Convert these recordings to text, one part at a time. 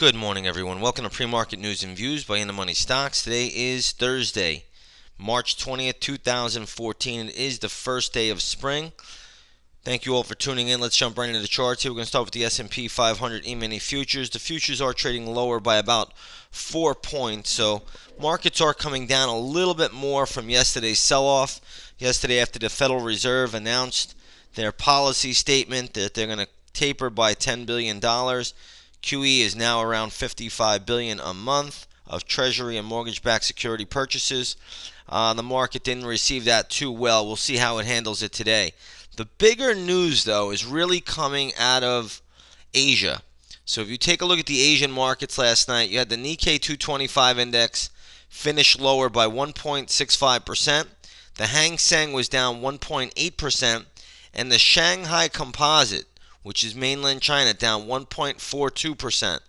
Good morning, everyone. Welcome to Pre-Market News and Views by In the Money Stocks. Today is Thursday, March 20th, 2014. It is the first day of spring. Thank you all for tuning in. Let's jump right into the charts here. We're going to start with the S&P 500 E-mini futures. The futures are trading lower by about 4 points, so markets are coming down a little bit more from yesterday's sell-off. Yesterday, after the Federal Reserve announced their policy statement that they're going to taper by $10 billion, QE is now around $55 billion a month of Treasury and mortgage-backed security purchases. The market didn't receive that too well. We'll see how it handles it today. The bigger news, though, is really coming out of Asia. So if you take a look at the Asian markets last night, you had the Nikkei 225 index finish lower by 1.65%. The Hang Seng was down 1.8%, and the Shanghai Composite, which is mainland China, down 1.42%.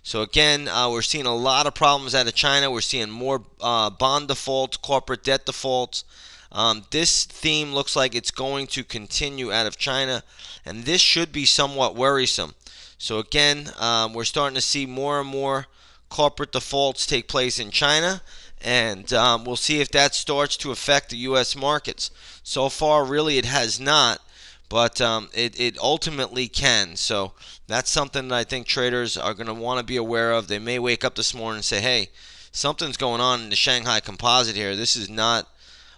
So again, we're seeing a lot of problems out of China. We're seeing more bond defaults, corporate debt defaults. This theme looks like it's going to continue out of China, and this should be somewhat worrisome. So again, we're starting to see more and more corporate defaults take place in China, and we'll see if that starts to affect the U.S. markets. So far, really, it has not. But it ultimately can. So that's something that I think traders are going to want to be aware of. They may wake up this morning and say, hey, something's going on in the Shanghai Composite here. This is not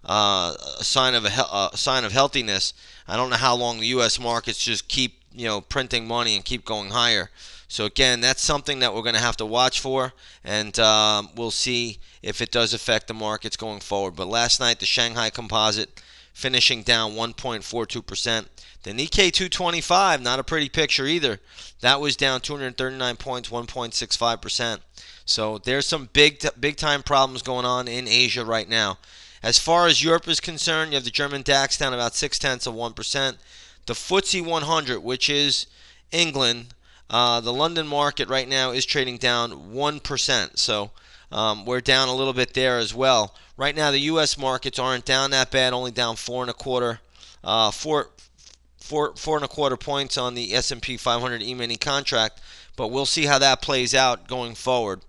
a sign of healthiness. I don't know how long the U.S. markets just keep printing money and keep going higher. So again, that's something that we're going to have to watch for, and we'll see if it does affect the markets going forward. But last night, the Shanghai Composite finishing down 1.42%. The Nikkei 225, not a pretty picture either. That was down 239 points, 1.65%. So there's some big time problems going on in Asia right now. As far as Europe is concerned, you have the German DAX down about 0.6%. The FTSE 100, which is England, the London market right now is trading down 1%. So we're down a little bit there as well. Right now, the U.S. markets aren't down that bad, only down 4.25 points on the S&P 500 E-mini contract, but we'll see how that plays out going forward.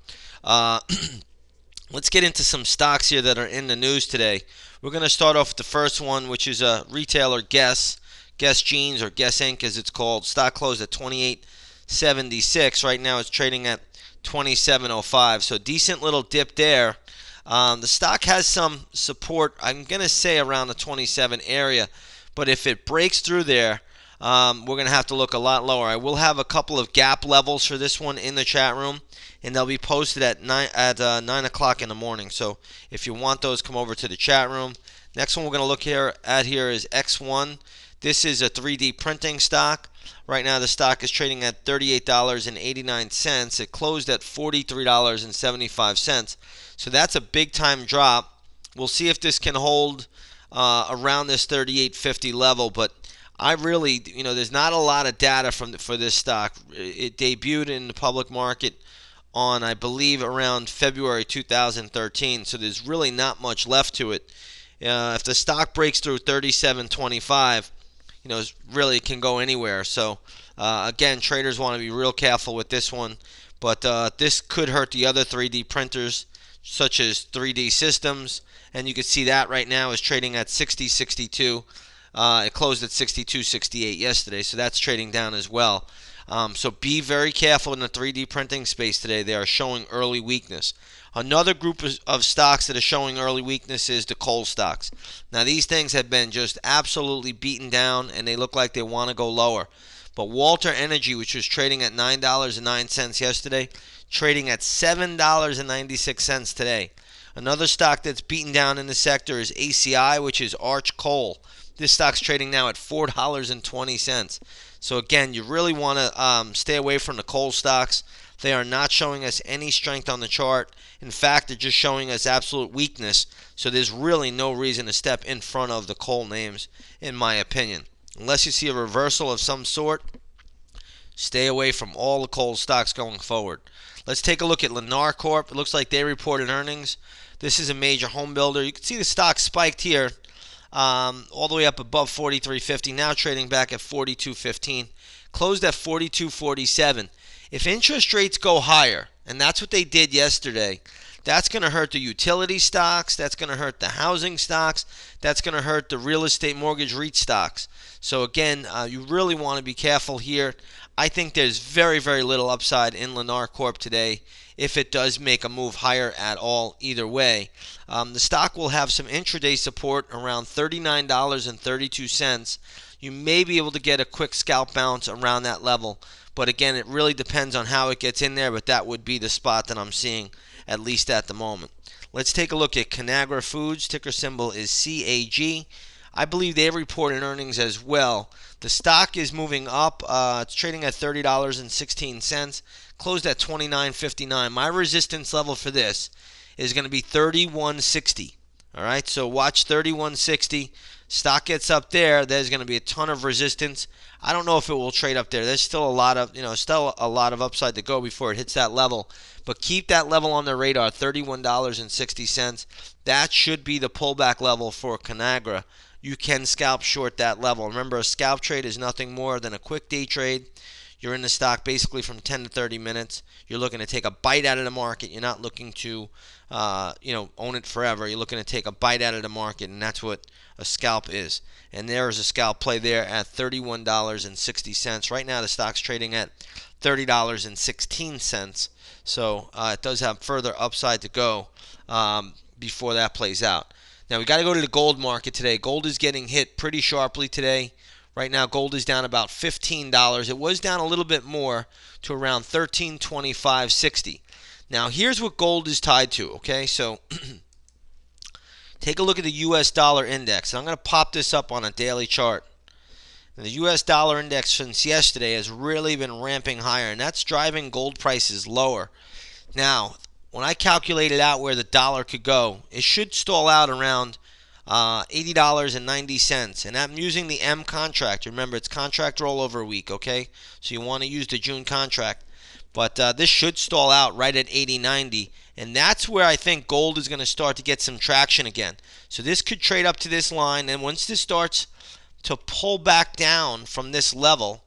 Let's get into some stocks here that are in the news today. We're going to start off with the first one, which is a retailer Guess Jeans, or Guess Inc. as it's called. Stock closed at $28.76. Right now it's trading at $27.05, so decent little dip there. The stock has some support, I'm going to say around the 27 area, but if it breaks through there, we're going to have to look a lot lower. I will have a couple of gap levels for this one in the chat room, and they'll be posted at 9 o'clock in the morning. So if you want those, come over to the chat room. Next one we're going to look at here is X1. This is a 3D printing stock. Right now the stock is trading at $38.89. It closed at $43.75. So that's a big time drop. We'll see if this can hold around this 38.50 level, but I really, there's not a lot of data for this stock. It debuted in the public market on, I believe, around February 2013, so there's really not much left to it. If the stock breaks through 37.25, really can go anywhere. So again, traders want to be real careful with this one, but this could hurt the other 3D printers, such as 3D Systems, and you can see that right now is trading at 60.62. It closed at 62.68 yesterday, so that's trading down as well. So be very careful in the 3D printing space today. They are showing early weakness. Another group of stocks that are showing early weakness is the coal stocks. Now, these things have been just absolutely beaten down, and they look like they want to go lower. But Walter Energy, which was trading at $9.09 yesterday, trading at $7.96 today. Another stock that's beaten down in the sector is ACI, which is Arch Coal. This stock's trading now at $4.20. So again, you really want to stay away from the coal stocks. They are not showing us any strength on the chart. In fact, they're just showing us absolute weakness. So there's really no reason to step in front of the coal names, in my opinion. Unless you see a reversal of some sort, stay away from all the coal stocks going forward. Let's take a look at Lennar Corp. It looks like they reported earnings. This is a major home builder. You can see the stock spiked here all the way up above 43.50. Now trading back at 42.15. Closed at 42.47. If interest rates go higher, and that's what they did yesterday, that's going to hurt the utility stocks. That's going to hurt the housing stocks. That's going to hurt the real estate mortgage REIT stocks. So again, you really want to be careful here. I think there's very, very little upside in Lennar Corp today if it does make a move higher at all either way. The stock will have some intraday support around $39.32. You may be able to get a quick scalp bounce around that level. But again, it really depends on how it gets in there, but that would be the spot that I'm seeing, at least at the moment. Let's take a look at Conagra Foods. Ticker symbol is CAG. I believe they reported earnings as well. The stock is moving up. It's trading at $30.16. Closed at $29.59. My resistance level for this is going to be $31.60. All right, so watch $31.60. Stock gets up there, there's going to be a ton of resistance. I don't know if it will trade up there. There's still a lot of, upside to go before it hits that level. But keep that level on the radar, $31.60. That should be the pullback level for Conagra. You can scalp short that level. Remember, a scalp trade is nothing more than a quick day trade. You're in the stock basically from 10 to 30 minutes. You're looking to take a bite out of the market. You're not looking to, own it forever. You're looking to take a bite out of the market, and that's what a scalp is. And there is a scalp play there at $31.60. Right now, the stock's trading at $30.16. So it does have further upside to go before that plays out. Now, we got to go to the gold market today. Gold is getting hit pretty sharply today. Right now, gold is down about $15. It was down a little bit more to around $13.25.60. Now, here's what gold is tied to, okay? So, take a look at the U.S. dollar index. I'm going to pop this up on a daily chart. And the U.S. dollar index since yesterday has really been ramping higher, and that's driving gold prices lower. Now, when I calculated out where the dollar could go, it should stall out around $80.90, and I'm using the M contract. Remember, it's contract rollover week, okay? So you want to use the June contract. But this should stall out right at $80.90, and that's where I think gold is going to start to get some traction again. So this could trade up to this line, and once this starts to pull back down from this level,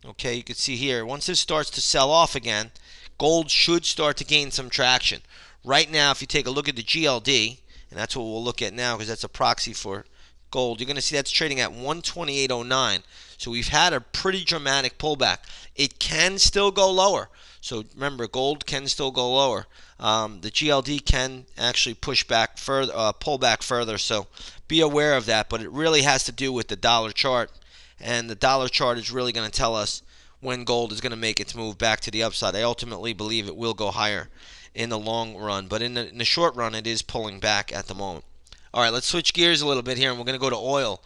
okay, you can see here, once this starts to sell off again, gold should start to gain some traction. Right now, if you take a look at the GLD, and that's what we'll look at now because that's a proxy for gold, you're going to see that's trading at 128.09. So we've had a pretty dramatic pullback. It can still go lower. So remember, gold can still go lower. The GLD can actually push back further, pull back further. So be aware of that. But it really has to do with the dollar chart, and the dollar chart is really going to tell us when gold is going to make its move back to the upside. I ultimately believe it will go higher in the long run, but in the short run, it is pulling back at the moment. All right, let's switch gears a little bit here, and we're going to go to oil.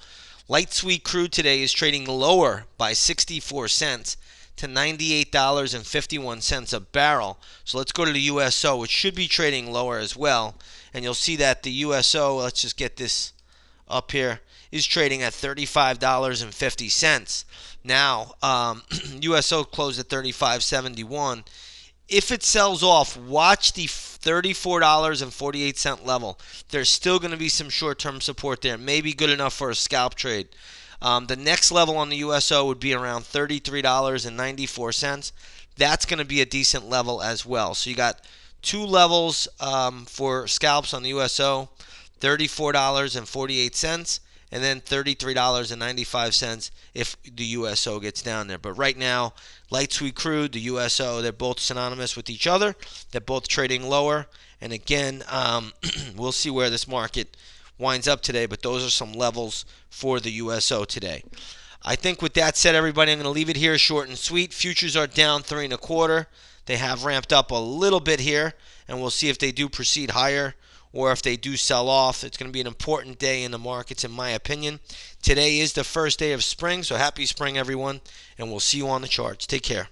Light sweet crude today is trading lower by 64 cents to $98.51 a barrel. So let's go to the USO, which should be trading lower as well. And you'll see that the USO, let's just get this up here, is trading at $35.50. Now, USO closed at $35.71. If it sells off, watch the $34.48 level. There's still going to be some short-term support there. Maybe good enough for a scalp trade. The next level on the USO would be around $33.94. That's going to be a decent level as well. So you got two levels for scalps on the USO, $34.48 and then $33.95 if the USO gets down there. But right now, light sweet crude, the USO, they're both synonymous with each other. They're both trading lower. And again, we'll see where this market winds up today, but those are some levels for the USO today. I think with that said, everybody, I'm going to leave it here short and sweet. Futures are down 3 1/4. They have ramped up a little bit here, and we'll see if they do proceed higher or if they do sell off. It's going to be an important day in the markets, in my opinion. Today is the first day of spring, so happy spring, everyone, and we'll see you on the charts. Take care.